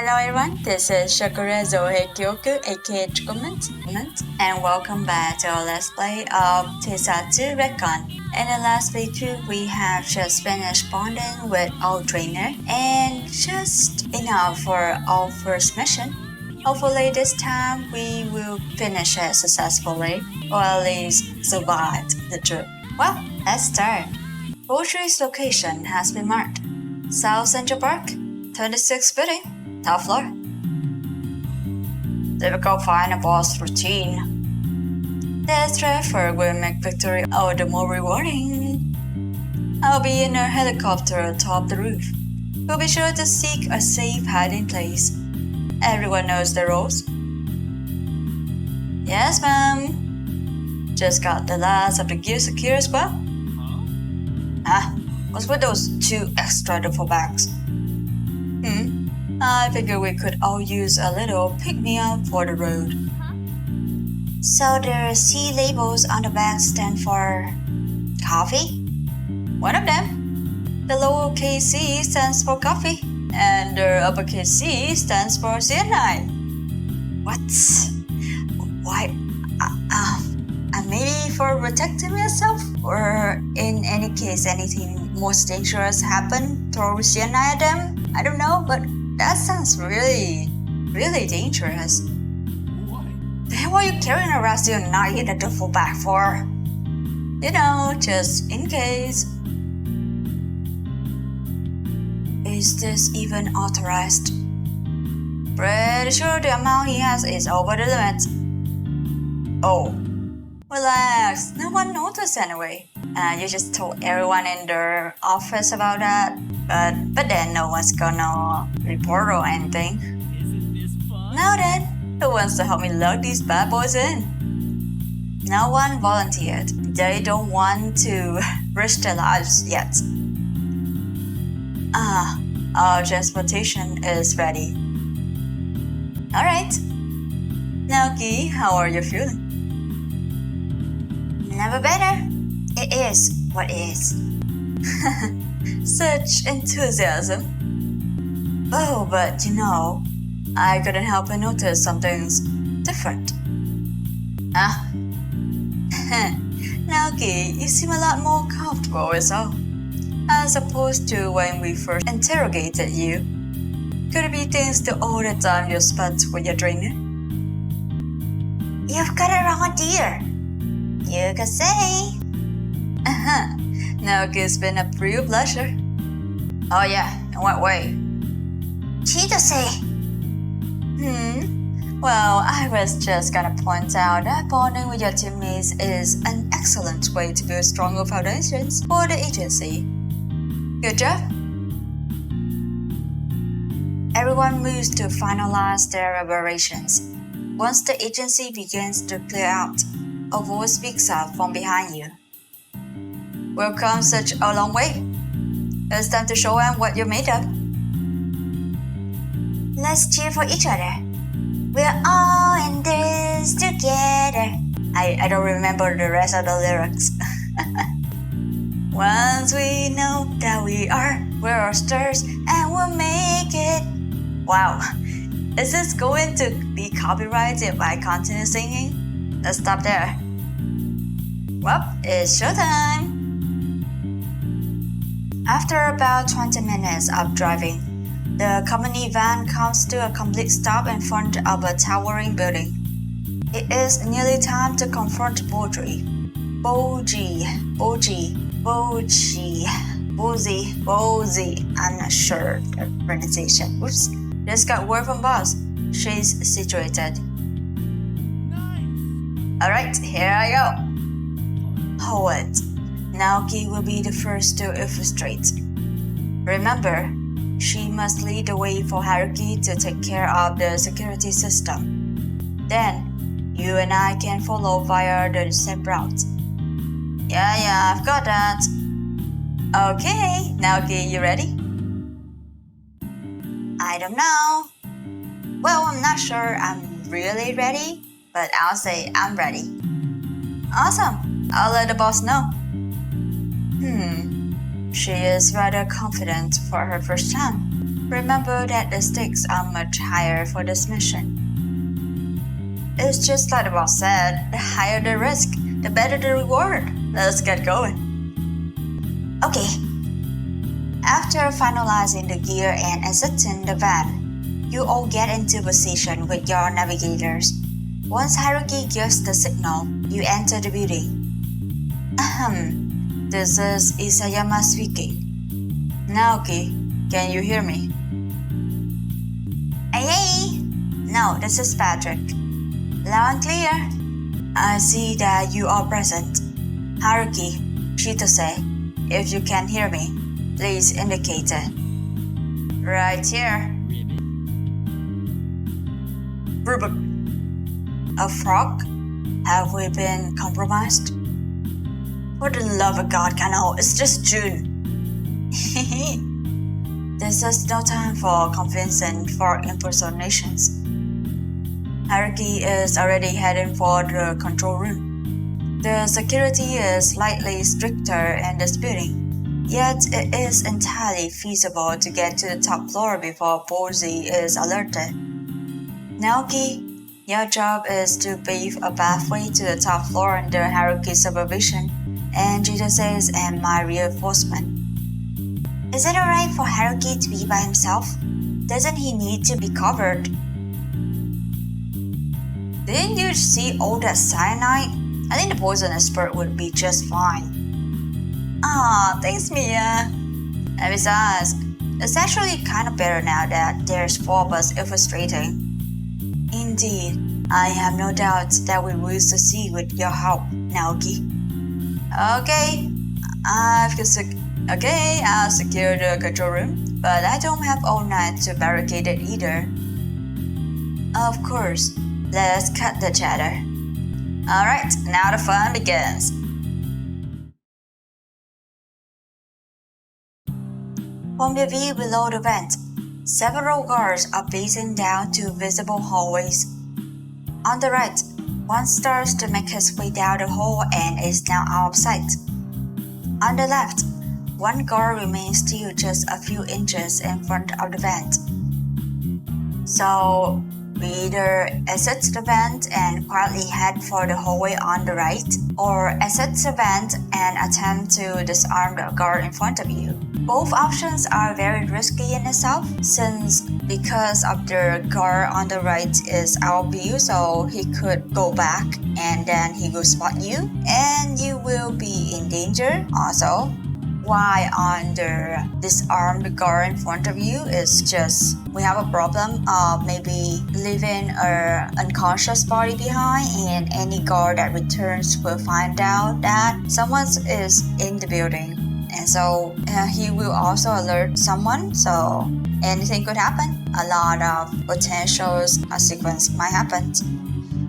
Hello everyone, this is Shokora Zouheikyoku aka chocomint, and welcome back to our Let's Play of Teisatsu Recon. In the last playthrough, we have just finished bonding with our trainer and just enough for our first mission. Hopefully this time we will finish it successfully, or at least survive the trip. Well, let's start. Poultry's location has been marked. South Central Park, 26th building, top floor. Difficult find a boss routine. This effort will make victory all the more rewarding. I'll be in a helicopter atop the roof. We'll be sure to seek a safe hiding place. Everyone knows the rules. Yes, ma'am. Just got the last of the gear secure as well. What's with those 2 extra duffel bags? I figured we could all use a little pick-me-up for the road. So the C labels on the bag stand for coffee? One of them. The lowercase c stands for coffee, and the uppercase C stands for cyanide. What? Why? Maybe for protecting myself? Or in any case, anything most dangerous happen throw cyanide at them? I don't know, but that sounds really dangerous. The hell are you carrying around cyanide in a duffel bag for? You know, just in case. Is this even authorized? Pretty sure the amount he has is over the limit. Oh. Relax, no one noticed anyway. You just told everyone in the office about that, but then no one's gonna report or anything. Isn't this fun? Now then, who wants to help me lug these bad boys in? No one volunteered. They don't want to risk their lives yet. Our transportation is ready. Alright. Naoki, how are you feeling? Never better. It is what is. Such enthusiasm. Oh, but you know, I couldn't help but notice something's different. Naoki, you seem a lot more comfortable with all, as opposed to when we first interrogated you. Could it be thanks to all the time you spent with your trainer? You've got a wrong idea. You could say. Naoki, it's been a real pleasure. Oh yeah, in what way? Cheetah say. Well, I was just gonna point out that bonding with your teammates is an excellent way to build stronger foundations for the agency. Good job. Everyone moves to finalize their operations. Once the agency begins to clear out, a voice speaks up from behind you. We've come such a long way. It's time to show them what you're made of. Let's cheer for each other. We're all in this together. I don't remember the rest of the lyrics. Once we know that we're our stars and we'll make it. Wow, is this going to be copyrighted if I continue singing? Let's stop there. Well, it's showtime. After about 20 minutes of driving, the company van comes to a complete stop in front of a towering building. It is nearly time to confront Boji. I'm not sure the pronunciation. Oops. Just got word from boss. She's situated. Alright, here I go. Hold it. Naoki will be the first to infiltrate. Remember, she must lead the way for Haruki to take care of the security system. Then, you and I can follow via the same route. Yeah, I've got that. Okay, Naoki, you ready? I don't know. Well, I'm not sure I'm really ready, but I'll say I'm ready. Awesome. I'll let the boss know. She is rather confident for her first time. Remember that the stakes are much higher for this mission. It's just like the boss said, the higher the risk, the better the reward. Let's get going. Okay. After finalizing the gear and exiting the van, you all get into position with your navigators. Once Haruki gives the signal, you enter the building. This is Isayama speaking. Naoki, can you hear me? Hey! No, this is Patrick. Loud and clear. I see that you are present. Haruki, Shitose, if you can hear me, please indicate it. Right here. Rubik. A frog? Have we been compromised? For the love of God, Kano, it's just June. This is no time for convincing for impersonations. Haruki is already heading for the control room. The security is slightly stricter in this building, yet it is entirely feasible to get to the top floor before Borzy is alerted. Naoki, your job is to pave a pathway to the top floor under Haruki's supervision and Jitose's and my reinforcement. Is it alright for Haruki to be by himself? Doesn't he need to be covered? Didn't you see all that cyanide? I think the poison expert would be just fine. Thanks Mia. And besides, it's actually kind of better now that there's 4 of us infiltrating. Indeed, I have no doubt that we will succeed with your help, Naoki. Okay, I'll secure the control room, but I don't have all night to barricade it either. Of course, let's cut the chatter. Alright, now the fun begins. From the view below the vent, several guards are pacing down two visible hallways. On the right, one starts to make his way down the hall and is now out of sight. On the left, one guard remains still just a few inches in front of the vent. So, we either exit the vent and quietly head for the hallway on the right, or exit the vent and attempt to disarm the guard in front of you. Both options are very risky in itself, since because of the guard on the right is out of view, so he could go back and then he will spot you and you will be in danger also. Why on the disarmed guard in front of you is just we have a problem of maybe leaving an unconscious body behind, and any guard that returns will find out that someone is in the building, and so he will also alert someone, so anything could happen. A lot of potential consequences might happen.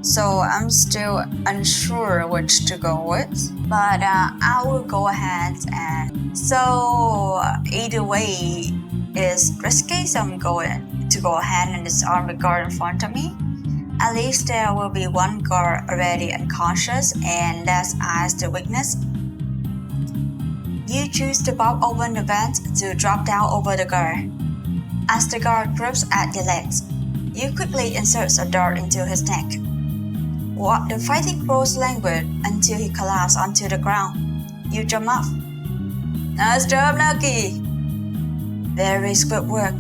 So I'm still unsure which to go with, but I will go ahead and so either way is risky, so I'm going to go ahead and disarm the guard in front of me. At least there will be one guard already unconscious, and that's as the weakness. You choose to pop open the vent to drop down over the guard. As the guard grips at your legs, you quickly insert a dart into his neck. The fighting grows languid until he collapses onto the ground. You jump off. Nice job, Naoki! Very swift work.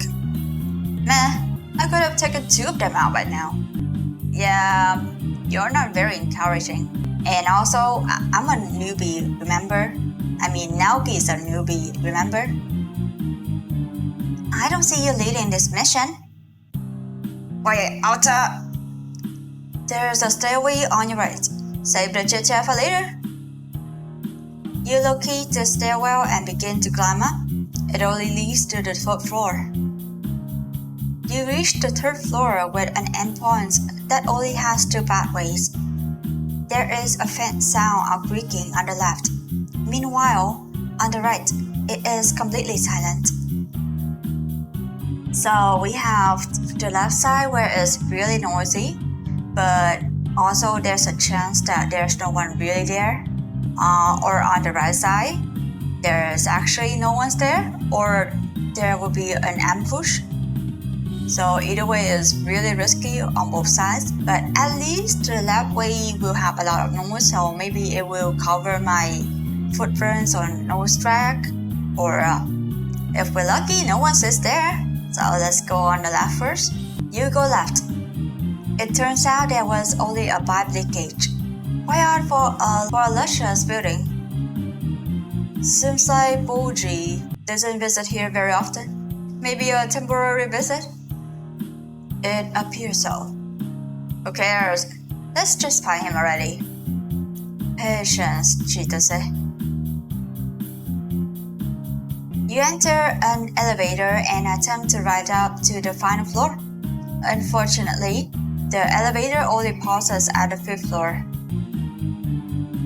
Meh, I could have taken 2 of them out by now. Yeah, you're not very encouraging. And also, I'm a newbie, remember? I mean, Naoki is a newbie, remember? I don't see you leading this mission. Wait, Alta! There's a stairway on your right. Save the chit-chat for later. You locate the stairwell and begin to climb up. It only leads to the 3rd floor. You reach the 3rd floor with an endpoint that only has 2 pathways. There is a faint sound of creaking on the left. Meanwhile, on the right, it is completely silent. So we have the left side where it's really noisy, but also there's a chance that there's no one really there. Or on the right side, there's actually no one's there, or there will be an ambush. So either way is really risky on both sides, but at least the left way will have a lot of noise, so maybe it will cover my footprints on nose track, or if we're lucky, no one sits there. So let's go on the left first. You go left. It turns out there was only a pipe leakage. Quite odd for a luscious building. Seems like Boji doesn't visit here very often. Maybe a temporary visit? It appears so. Who cares? Let's just find him already. Patience, Chitose. You enter an elevator and attempt to ride up to the final floor. Unfortunately, the elevator only pauses at the 5th floor.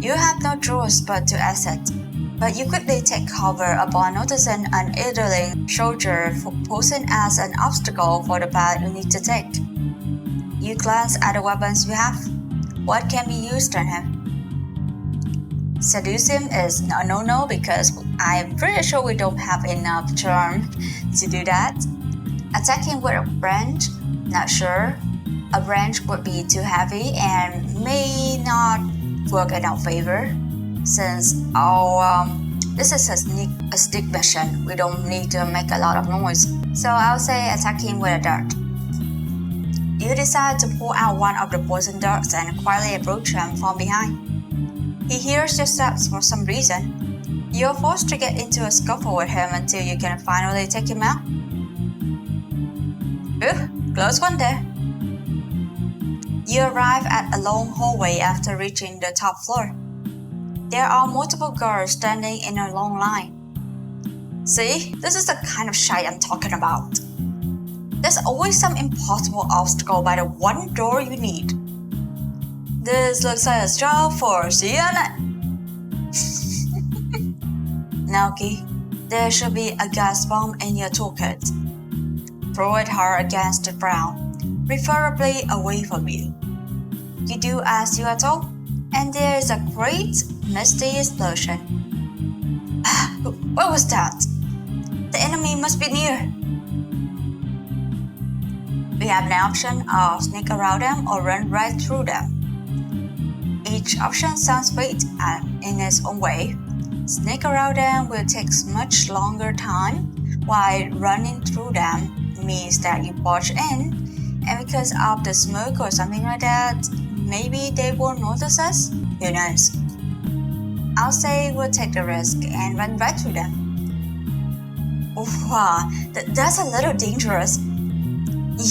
You have no choice but to exit, but you quickly take cover upon noticing an idling soldier posing as an obstacle for the path you need to take. You glance at the weapons you have. What can be used on him? Seduce him is a no-no because I'm pretty sure we don't have enough charm to do that. Attack him with a branch? Not sure. A branch would be too heavy and may not work in our favor. Since this is a sneak mission, we don't need to make a lot of noise. So I'll say attack him with a dart. You decide to pull out one of the poison darts and quietly approach him from behind. He hears your steps for some reason. You're forced to get into a scuffle with him until you can finally take him out. Close one there. You arrive at a long hallway after reaching the top floor. There are multiple guards standing in a long line. See, this is the kind of shite I'm talking about. There's always some impossible obstacle by the one door you need. This looks like a job for Sienna. Naoki, there should be a gas bomb in your toolkit. Throw it hard against the ground, preferably away from you. You do as you are told, and there is a great, misty explosion. What was that? The enemy must be near. We have an option of sneak around them or run right through them. Each option sounds great in its own way. Sneak around them will take much longer time, while running through them means that you barge in, and because of the smoke or something like that, maybe they won't notice us? Who knows? I'll say we'll take the risk and run right through them. Wow, that's a little dangerous.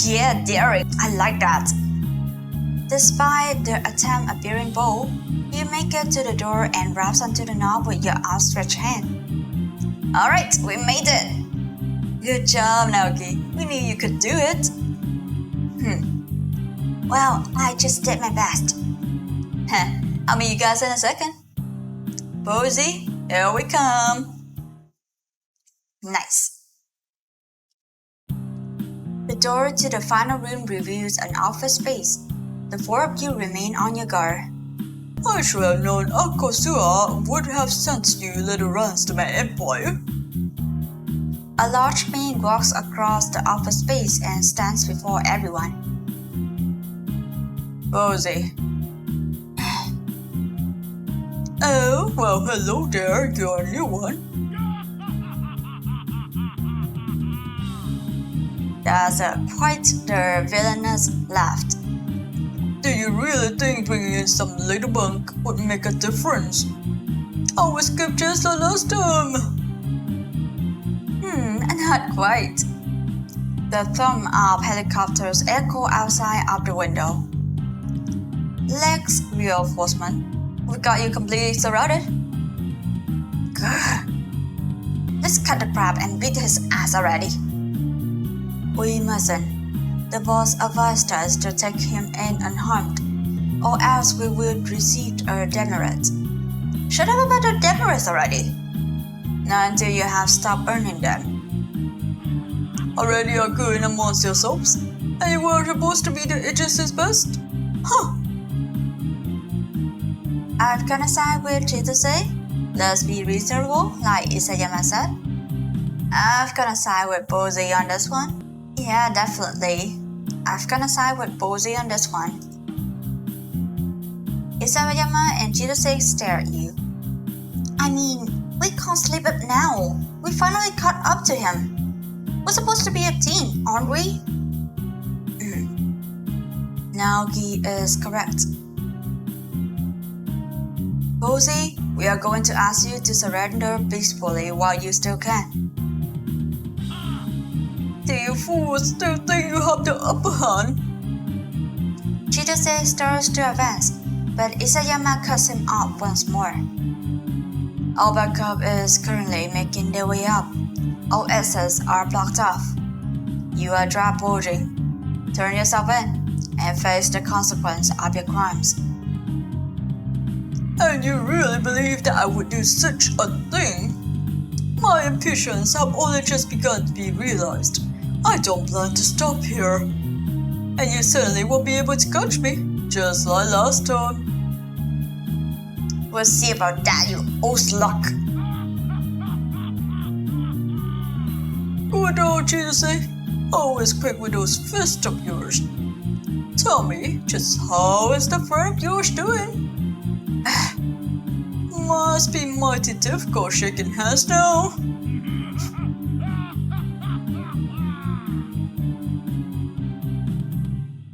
Yeah, Derek, I like that. Despite the attempt appearing bold, you make it to the door and grabs onto the knob with your outstretched hand. Alright, we made it! Good job, Naoki. We knew you could do it. Well, I just did my best. I'll meet you guys in a second. Posey, here we come. Nice. The door to the final room reveals an office space. The 4 of you remain on your guard. I should have known Akosua would have sent you little runs to my empire. A large man walks across the office space and stands before everyone. Posey. Oh, well, hello there, you're a new one. That's quite the villainous laugh. Do you really think bringing in some little bunk would make a difference? I was skipped just the last time. Not quite. The thrum of helicopters echo outside of the window. Lex reinforcement. We got you completely surrounded. Grr. Let's cut the crap and beat his ass already. We mustn't. The boss advised us to take him in unharmed, or else we would receive a demerit. Shut up about the demerits already. Not until you have stopped earning them. Already are good amongst yourselves, and you were supposed to be the agency's best? Huh. I'm gonna side with Chitose. Let's be reasonable, like Isayama said. I'm gonna side with Posey on this one. Yeah, definitely. I've gonna side with Bozy on this one. Isayama and Chitose stare at you. I mean, we can't sleep up now. We finally caught up to him. We're supposed to be a team, aren't we? Naoki is correct. Bozy, we are going to ask you to surrender peacefully while you still can. Do you fools still think you have the upper hand? Chitose starts to advance, but Isayama cuts him off once more. All backup is currently making their way up. All exits are blocked off. You are trapped, Bozy. Turn yourself in and face the consequence of your crimes. And you really believe that I would do such a thing? My ambitions have only just begun to be realized. I don't plan to stop here. And you certainly won't be able to catch me, just like last time. We'll see about that, you old slug. Good old Chitose, always quick with those fists of yours. Tell me, just how is the friend of yours doing? Must be mighty difficult shaking hands now.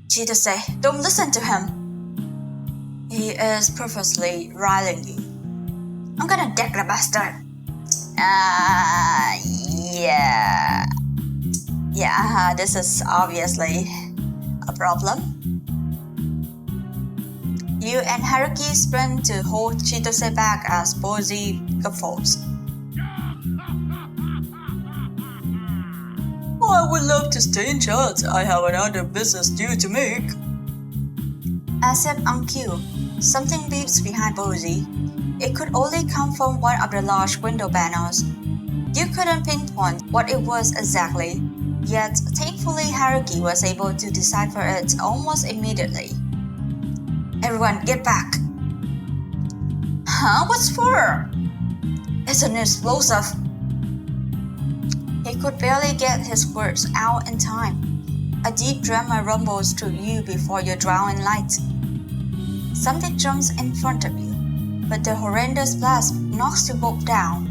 Chitose, don't listen to him. He is purposely riling you. I'm gonna deck the bastard. Yeah, this is obviously a problem. You and Haruki sprint to hold Chitose back as Bozy guffaws. I would love to stay in charge. I have another business due to make. As if on cue, something beeps behind Bozy. It could only come from one of the large window panels. You couldn't pinpoint what it was exactly, yet thankfully Haruki was able to decipher it almost immediately. Everyone, get back! Huh? What's for? It's an explosive. He could barely get his words out in time. A deep drama rumbles through you before you drown in light. Something jumps in front of you, but the horrendous blast knocks you both down,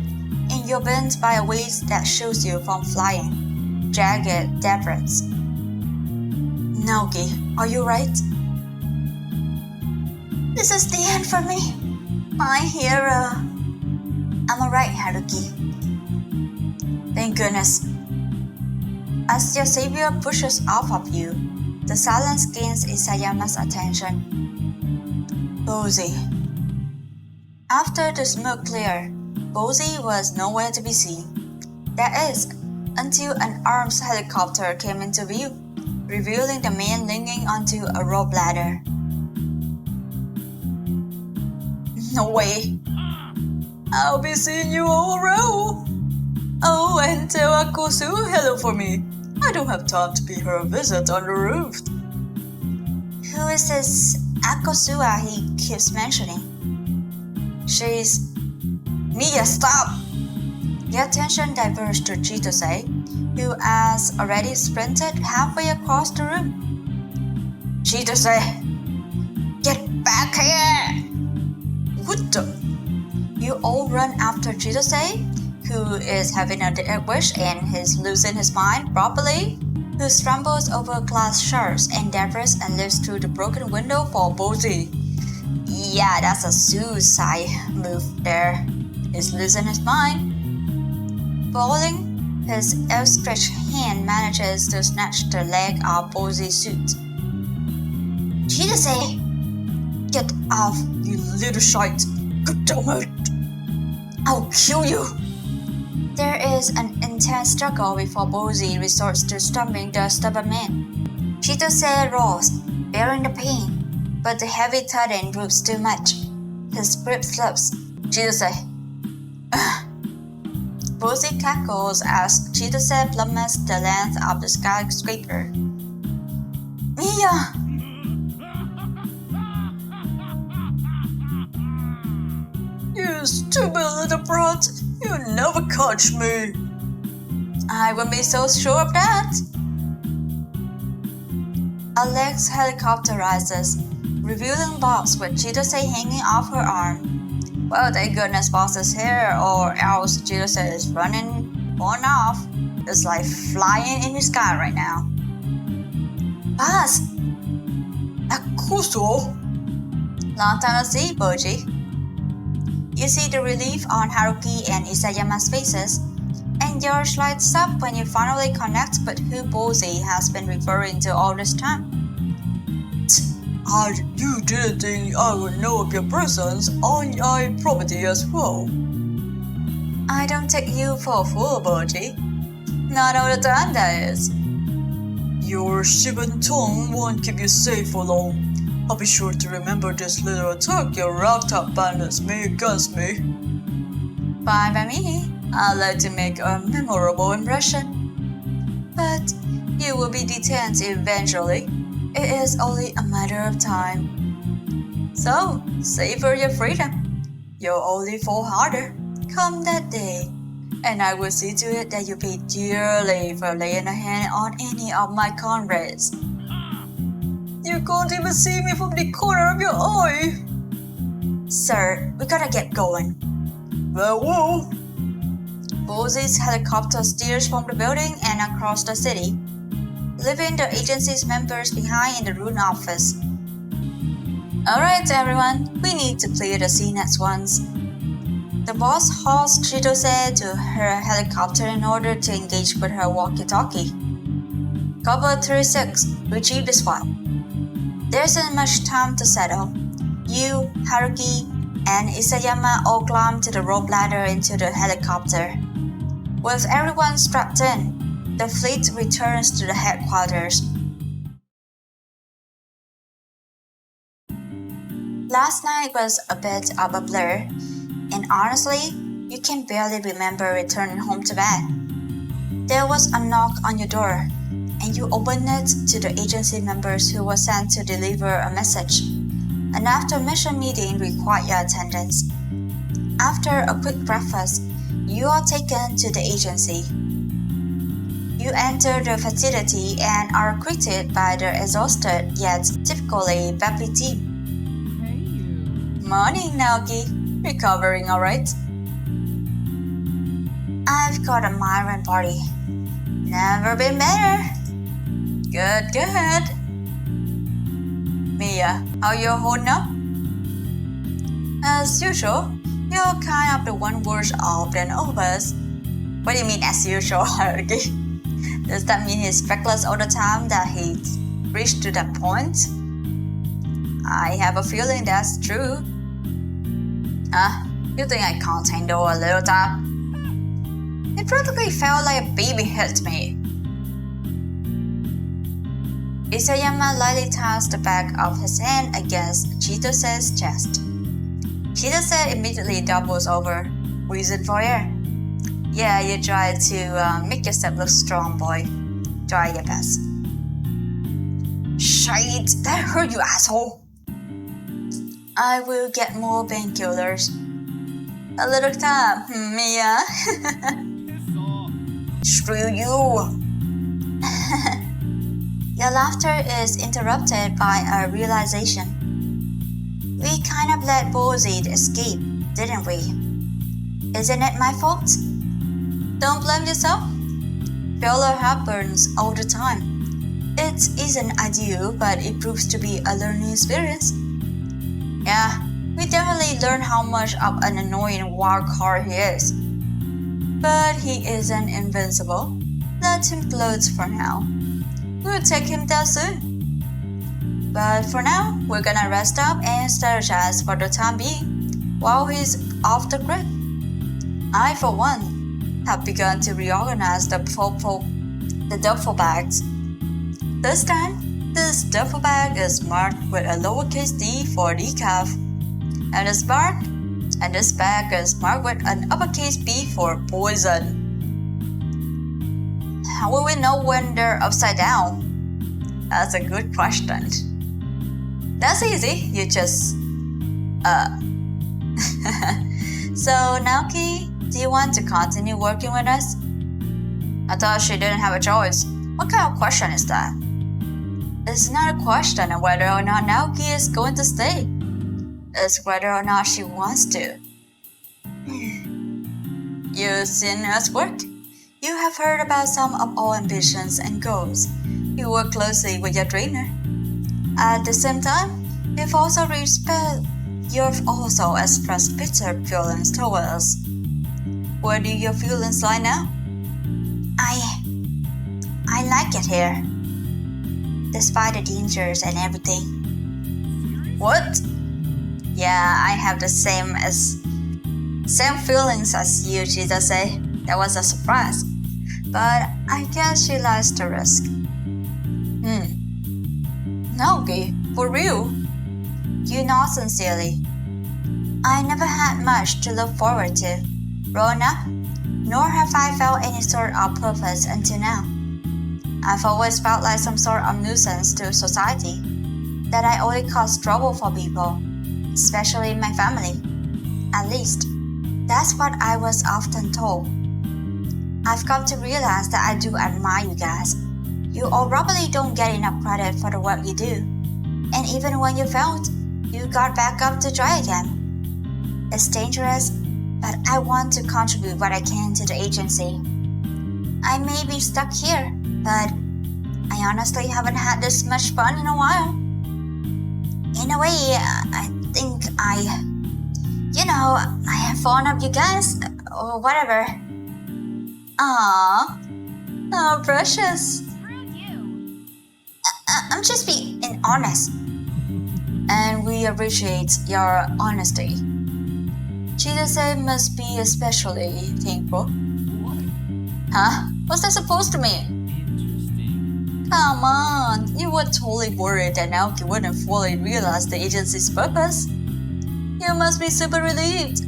and you're bent by a weight that shields you from flying. Jagged debris. Naoki, are you right? This is the end for me, my hero. I'm alright, Haruki. Thank goodness. As your savior pushes off of you, the silence gains Isayama's attention. Bozy. After the smoke cleared, Bozy was nowhere to be seen. That is, until an armed helicopter came into view, revealing the man leaning onto a rope ladder. No way. I'll be seeing you all around. Oh, and tell Akosu hello for me. I don't have time to pay her a visit on the roof. Who is this Akosua he keeps mentioning? She's... Mia, stop! The attention diverged to Chitose, who has already sprinted halfway across the room. Chitose! Get back here! What the? You all run after Chitose, who is having a dead wish and is losing his mind properly, who stumbles over glass shards and debris and lives through the broken window for Bozy. Yeah, that's a suicide move there. He's losing his mind. Falling, his outstretched hand manages to snatch the leg off Bozy's suit. Chitose! Get off, you little shite! God damn it! I'll kill you! There is an intense struggle before Bozy resorts to stomping the stubborn man. Chitose rolls, bearing the pain, but the heavy thudding proves too much. His grip slips. Chitose. Bozy cackles as Chitose plummets the length of the skyscraper. Mia! You stupid little brat! You never catch me! I wouldn't be so sure of that. Alex helicopterizes, revealing Boss with Chitose hanging off her arm. Well, thank goodness Boss is here, or else Chitose is running on off. It's like flying in the sky right now. Boss! Akuso! Long time no see, Boji. You see the relief on Haruki and Isayama's faces, and yours lights up when you finally connect with who Boji has been referring to all this time. You didn't think I would know of your presence on your property as well. I don't take you for a fool, Boji. Not all the time, that is. Your stubborn tongue won't keep you safe for long. I'll be sure to remember this little attack your ragtop bandits made against me. Fine by me. I'd like to make a memorable impression. But you will be detained eventually. It is only a matter of time. So, savor your freedom. You'll only fall harder come that day. And I will see to it that you pay dearly for laying a hand on any of my comrades. You can't even see me from the corner of your eye. Sir, we gotta get going. Well, whoa. Bozi's helicopter steers from the building and across the city, leaving the agency's members behind in the room office. Alright everyone, we need to clear the scene at once. The boss hauls Chitose to her helicopter in order to engage with her walkie-talkie. Cover 36, retrieve the spot. There isn't much time to settle. You, Haruki, and Isayama all climb to the rope ladder into the helicopter. With everyone strapped in, the fleet returns to the headquarters. Last night was a bit of a blur, and honestly, you can barely remember returning home to bed. There was a knock on your door, and you opened it to the agency members who were sent to deliver a message. An after-mission meeting required your attendance. After a quick breakfast, you are taken to the agency. You enter the facility and are greeted by the exhausted yet typically peppy team. Morning, Naoki. Recovering alright? I've got a migraine party. Never been better. Good, good. Mia, how you holding up? As usual, you're kind of the one worse off than all of us. What do you mean as usual, Haruki? Does that mean he's reckless all the time that he's reached to that point? I have a feeling that's true. You think I can't handle a little tap? It practically felt like a baby hit me. Isayama lightly taps the back of his hand against Chitose's chest. Chitose immediately doubles over. Reason for air? Yeah, you try to make yourself look strong, boy. Try your best. Shit, that hurt you, asshole. I will get more painkillers. A little time, Mia. Screw you. Your laughter is interrupted by a realization. We kind of let Bozi escape, didn't we? Isn't it my fault? Don't blame yourself. Failure happens all the time. It isn't ideal, but it proves to be a learning experience. Yeah, we definitely learned how much of an annoying wild card he is. But he isn't invincible. Let him float for now. We'll take him down soon. But for now, we're gonna rest up and strategize for the time being while he's off the grid. I, for one, have begun to reorganize the duffel bags. This time, this duffel bag is marked with a lowercase d for decaf, and this bag is marked with an uppercase B for poison. How will we know when they're upside down? That's a good question. That's easy. You just So Naoki, do you want to continue working with us? I thought she didn't have a choice. What kind of question is that? It's not a question of whether or not Naoki is going to stay. It's whether or not she wants to. You've seen us work. You have heard about some of our ambitions and goals. You work closely with your trainer. At the same time, you've also expressed bitter feelings towards us. Where do your feelings lie now? I like it here. Despite the dangers and everything. What? Yeah, I have the same feelings as you, Chidase. That was a surprise. But I guess she likes the risk. Naoki, for real? You not sincerely. I never had much to look forward to. Growing up, nor have I felt any sort of purpose until now. I've always felt like some sort of nuisance to society, that I only cause trouble for people, especially my family. At least, that's what I was often told. I've come to realize that I do admire you guys. You all probably don't get enough credit for the work you do. And even when you failed, you got back up to try again. It's dangerous, but I want to contribute what I can to the agency. I may be stuck here, but I honestly haven't had this much fun in a while. In a way, I think I am fond of you guys, or whatever. Aww, oh precious. I'm just being honest. And we appreciate your honesty. Chidase must be especially thankful. Huh? What's that supposed to mean? Come on, you were totally worried that Naoki wouldn't fully realize the agency's purpose. You must be super relieved.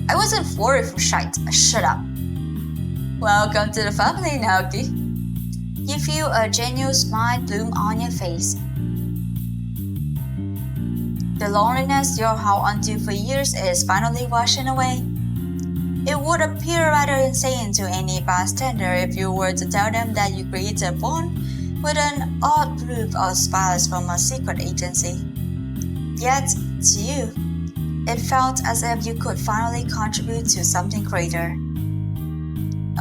I wasn't worried for shite. Shut up. Welcome to the family, Naoki. You feel a genuine smile bloom on your face. The loneliness you held onto for years is finally washing away. It would appear rather insane to any bystander if you were to tell them that you created a bond with an odd group of spies from a secret agency. Yet, to you, it felt as if you could finally contribute to something greater.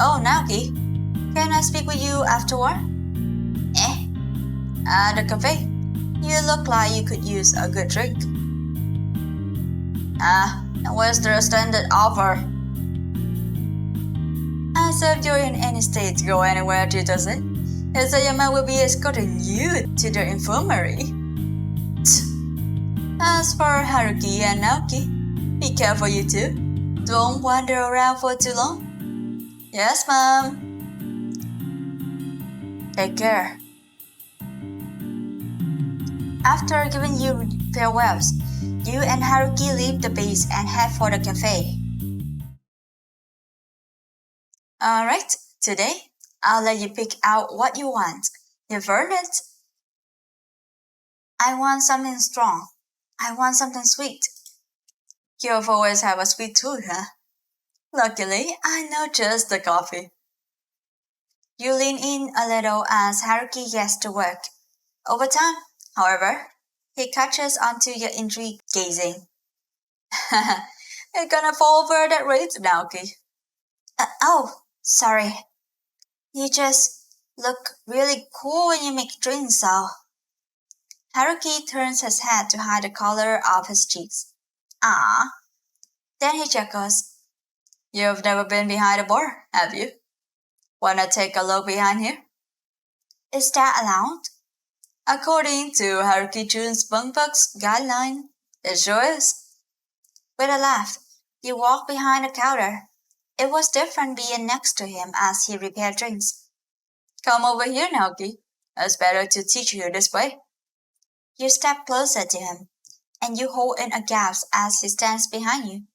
Oh, Naoki, can I speak with you afterward? At the cafe. You look like you could use a good drink. And where's the standard offer? As if you're in any state to go anywhere, does it? Is that your man will be escorting you to the infirmary? As for Haruki and Naoki, be careful you two. Don't wander around for too long. Yes, ma'am. Take care. After giving you farewells, you and Haruki leave the base and head for the cafe. Alright, today I'll let you pick out what you want. You've earned it. I want something strong. I want something sweet. You've always had a sweet tooth, huh? Luckily, I know just the coffee. You lean in a little as Haruki gets to work. Over time, however, he catches onto your intrigued gazing. You're gonna fall over that rate, Naoki. Oh, sorry. You just look really cool when you make drinks, so. Haruki turns his head to hide the color of his cheeks. Ah. Then he chuckles. You've never been behind a bar, have you? Wanna take a look behind here? Is that allowed? According to Haruki Jun's Bunkbox guideline, it sure is. With a laugh, you walk behind the counter. It was different being next to him as he prepared drinks. Come over here, Naoki. It's better to teach you this way. You step closer to him, and you hold in a gasp as he stands behind you.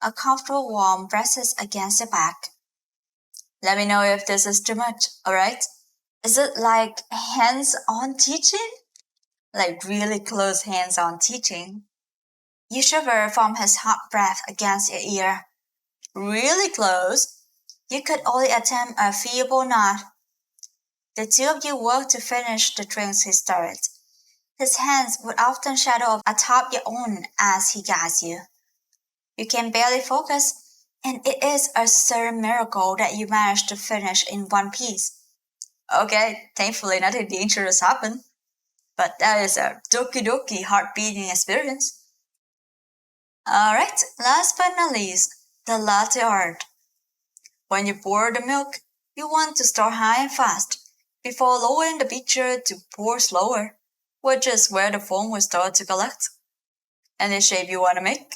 A comfortable warmth presses against your back. Let me know if this is too much, alright? Is it like hands-on teaching? Like really close hands-on teaching? You shiver from his hot breath against your ear. Really close? You could only attempt a feeble nod. The two of you worked to finish the drinks he started. His hands would often shadow atop your own as he guides you. You can barely focus, and it is a certain miracle that you managed to finish in one piece. Okay, thankfully nothing dangerous happened, but that is a doki doki heart-beating experience. Alright, last but not least, the latte art. When you pour the milk, you want to start high and fast, before lowering the beaker to pour slower, which is where the foam will start to collect. Any shape you want to make?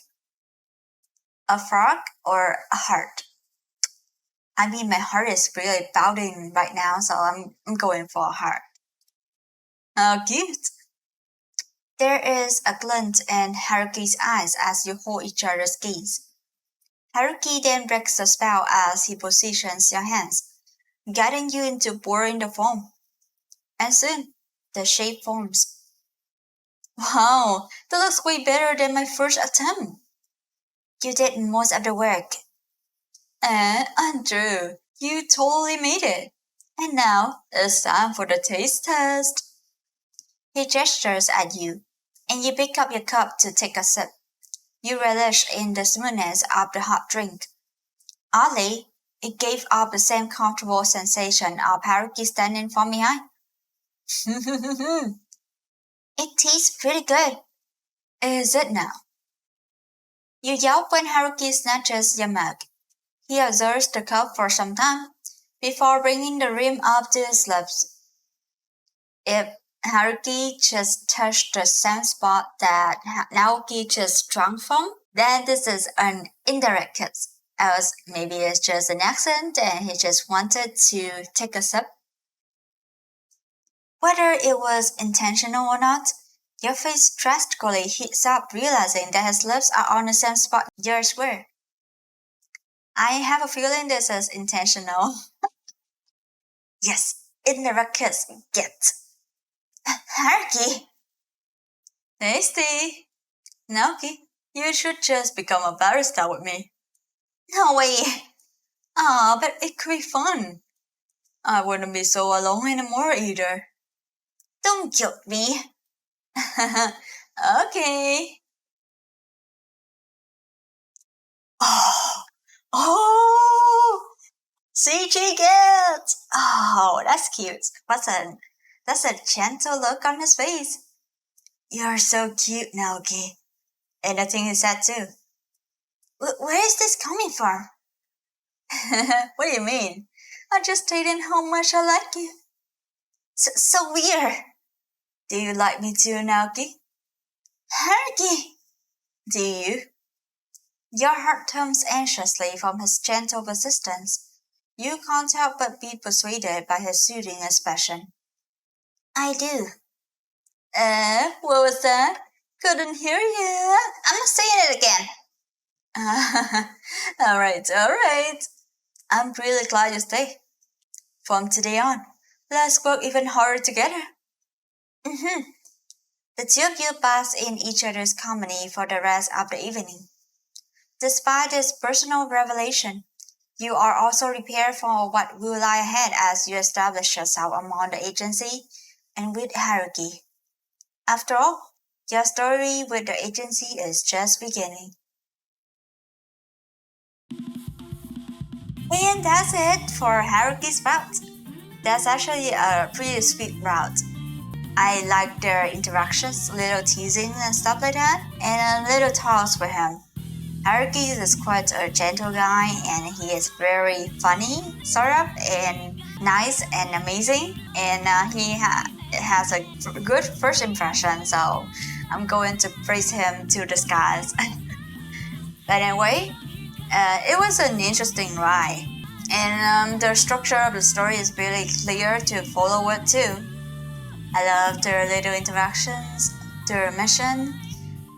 A frog or a heart? I mean, my heart is really pounding right now, so I'm going for a heart. How cute! There is a glint in Haruki's eyes as you hold each other's gaze. Haruki then breaks the spell as he positions your hands, guiding you into pouring the foam. And soon, the shape forms. Wow, that looks way better than my first attempt. You did most of the work. And Andrew, you totally made it. And now, it's time for the taste test. He gestures at you, and you pick up your cup to take a sip. You relish in the smoothness of the hot drink. Oddly, it gave off the same comfortable sensation of Haruki standing from behind. It tastes pretty good. Is it now? You yelp when Haruki snatches your mug. He observes the cup for some time, before bringing the rim up to his lips. If Haruki just touched the same spot that Naoki just drunk from, then this is an indirect kiss. Else, maybe it's just an accident and he just wanted to take a sip. Whether it was intentional or not, your face drastically heats up realizing that his lips are on the same spot yours were. I have a feeling this is intentional. Yes, indirect kiss, get. Haruki! Tasty! Naoki, you should just become a barista with me. No way! Ah, but it could be fun. I wouldn't be so alone anymore either. Don't guilt me. Okay. Oh! CG get! Oh, that's cute. That's a gentle look on his face. You're so cute, Naoki. And I think he said too. Where is this coming from? What do you mean? I'm just stating how much I like you. So weird. Do you like me too, Naoki? Haruki! Do you? Your heart thumbs anxiously from his gentle persistence. You can't help but be persuaded by his soothing expression. I do. What was that? Couldn't hear you. I'm not saying it again. Alright. I'm really glad you stay. From today on, let's work even harder together. The two of you bask in each other's company for the rest of the evening. Despite this personal revelation, you are also prepared for what will lie ahead as you establish yourself among the agency and with Haruki. After all, your story with the agency is just beginning. And that's it for Haruki's route. That's actually a pretty sweet route. I like their interactions, little teasing and stuff like that, and a little talks with him. Haruki is quite a gentle guy and he is very funny, sort of, and nice and amazing. And he has a good first impression, so I'm going to praise him to the skies. But anyway, it was an interesting ride. And the structure of the story is really clear to follow it too. I love their little interactions, their mission.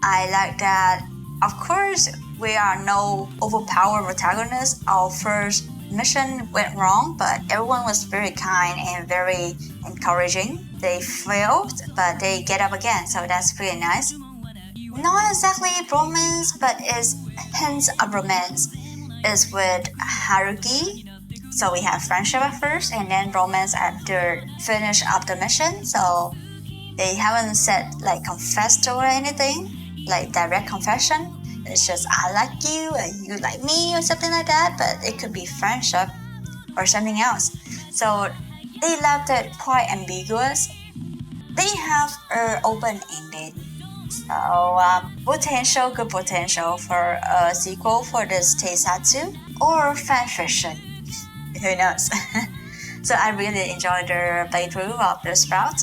I like that, of course, we are no overpowered protagonists. Our first mission went wrong, but everyone was very kind and very encouraging. They failed, but they get up again, so that's pretty nice. Not exactly romance, but it's hints of romance. It's with Haruki, So we have friendship at first and then romance after finish of the mission. So they haven't said like confessed or anything, like direct confession. It's just I like you and you like me or something like that, but it could be friendship or something else. So they left it quite ambiguous. They have an open-ended. So good potential for a sequel for this Teisatsu or fanfiction. Who knows? So I really enjoyed the playthrough of this route.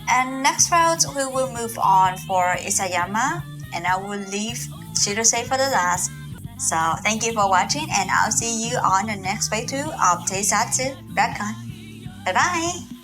And next route we will move on for Isayama, and I will leave Shirose for the last. So thank you for watching, and I'll see you on the next playthrough of Teisatsu Recon. Bye bye!